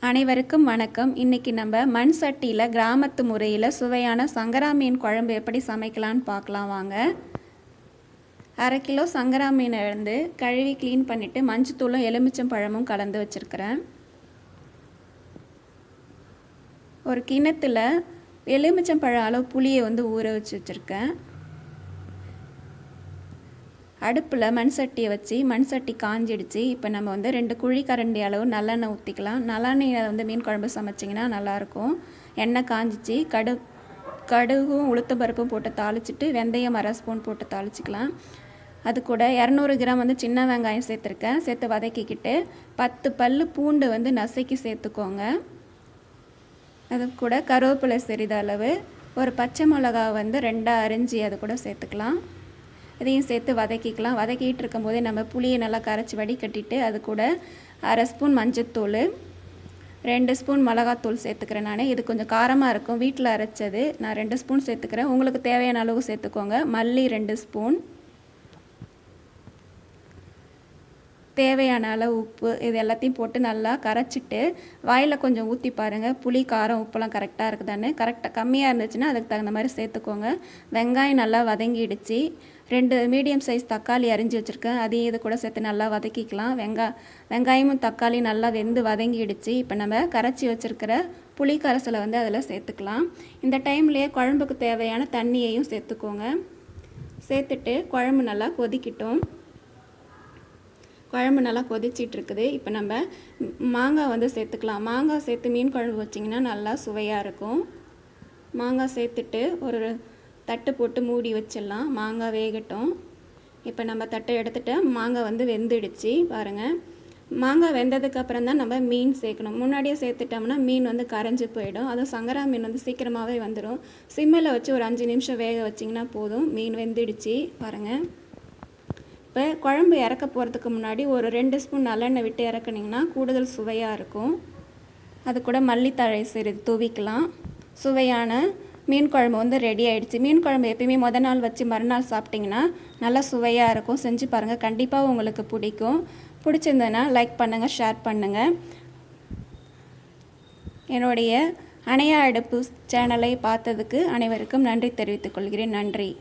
அனைவருக்கும் வணக்கம். இன்றைக்கி நம்ம மண் சட்டியில் கிராமத்து முறையில் சுவையான சங்கரா மீன் குழம்பு எப்படி சமைக்கலான்னு பார்க்கலாம் வாங்க. 1/2 கிலோ சங்கரா மீனை இருந்து கழுவி க்ளீன் பண்ணிவிட்டு மஞ்சத்தூளும் எலுமிச்சம் பழமும் கலந்து வச்சுருக்கிறேன். ஒரு கிணத்துல எலுமிச்சம் பழம் அளவு புளியை ஊற வச்சுருக்கேன். அடுப்பில் மண் சட்டியை வச்சு மண் சட்டி காஞ்சிடுச்சு. இப்போ நம்ம 2 குழி கரண்டி அளவு நல்லெண்ணெய் ஊற்றிக்கலாம். நல்லெண்ணெயை மீன் குழம்பு சமைச்சிங்கன்னா நல்லாயிருக்கும். எண்ணெய் காஞ்சிச்சு. கடுகும் உளுத்த பருப்பும் போட்டு தாளிச்சிட்டு வெந்தயம் 1/2 ஸ்பூன் போட்டு தாளிச்சிக்கலாம். அது கூட 200 கிராம் சின்ன வெங்காயம் சேர்த்துருக்கேன். சேர்த்து வதக்கிக்கிட்டு 10 பல் பூண்டு நசுக்கி சேர்த்துக்கோங்க. அது கூட கருவேப்பிலை சிறிதளவு, ஒரு பச்சை மிளகா 2 அரிஞ்சு அது கூட சேர்த்துக்கலாம். இதையும் சேர்த்து வதக்கிக்கலாம். வதக்கிட்டு இருக்கும்போதே நம்ம புளியை நல்லா கரைச்சி வடிகட்டிட்டு அது கூட 1/2 ஸ்பூன் மஞ்சத்தூள், 2 ஸ்பூன் மிளகாத்தூள் சேர்த்துக்கிறேன். நான் இது கொஞ்சம் காரமாக இருக்கும், வீட்டில் அரைச்சது. நான் 2 ஸ்பூன் சேர்த்துக்கிறேன். உங்களுக்கு தேவையான அளவு சேர்த்துக்கோங்க. மல்லி 2 ஸ்பூன், தேவையான அளவு உப்பு, இது எல்லாத்தையும் போட்டு நல்லா கரைச்சிட்டு வாயில் கொஞ்சம் ஊற்றி பாருங்கள். புளி காரம் உப்புலாம் கரெக்டாக இருக்குதான்னு. கம்மியாக இருந்துச்சுன்னா அதுக்கு தகுந்த மாதிரி சேர்த்துக்கோங்க. வெங்காயம் நல்லா வதங்கிடுச்சு. 2 மீடியம் சைஸ் தக்காளி அரிஞ்சு வச்சுருக்கேன். அதையும் இது கூட சேர்த்து நல்லா வதக்கிக்கலாம். வெங்காயமும் தக்காளி நல்லா வெந்து வதங்கிடுச்சு. இப்போ நம்ம கரைச்சி வச்சுருக்கிற புளி கரைசலை அதில் சேர்த்துக்கலாம். இந்த டைம்லேயே குழம்புக்கு தேவையான தண்ணியையும் சேர்த்துக்கோங்க. சேர்த்துட்டு குழம்பு நல்லா கொதிக்கட்டும். குழம்பு நல்லா கொதிச்சிட்ருக்குது. இப்போ நம்ம மாங்காய் சேர்த்துக்கலாம். மாங்காய் சேர்த்து மீன் குழம்பு வச்சிங்கன்னா நல்லா சுவையாக இருக்கும். மாங்காய் சேர்த்துட்டு ஒரு தட்டு போட்டு மூடி வச்சிடலாம். மாங்காய் வேகட்டும். இப்போ நம்ம தட்டை எடுத்துகிட்டு மாங்காய் வெந்துடுச்சு பாருங்கள். மாங்காய் வெந்ததுக்கப்புறம் தான் நம்ம மீன் சேர்க்கணும். முன்னாடியே சேர்த்துட்டோம்னா மீன் கரைஞ்சி போயிடும். அதுவும் சங்கரா மீன் சீக்கிரமாகவே வந்துடும். சிம்மில் வச்சு ஒரு 5 நிமிஷம் வேக வச்சிங்கன்னா போதும். மீன் வெந்துடுச்சு பாருங்கள். இப்போ குழம்பு இறக்க போகிறதுக்கு முன்னாடி ஒரு 2 ஸ்பூன் நல்லெண்ணெய் விட்டு இறக்குனிங்கன்னா கூடுதல் சுவையாக இருக்கும். அது கூட மல்லித்தழை சிறிது தூவிக்கலாம். சுவையான மீன் குழம்பு ரெடி ஆகிடுச்சு. மீன் குழம்பு எப்பயுமே மொதல் நாள் வச்சு மறுநாள் சாப்பிட்டிங்கன்னா நல்லா சுவையாக இருக்கும். செஞ்சு பாருங்கள், கண்டிப்பாக உங்களுக்கு பிடிக்கும். பிடிச்சிருந்ததுன்னா லைக் பண்ணுங்கள், ஷேர் பண்ணுங்கள். என்னுடைய அணையா அடுப்பு சேனலை பார்த்ததுக்கு அனைவருக்கும் நன்றி தெரிவித்துக் கொள்கிறேன். நன்றி.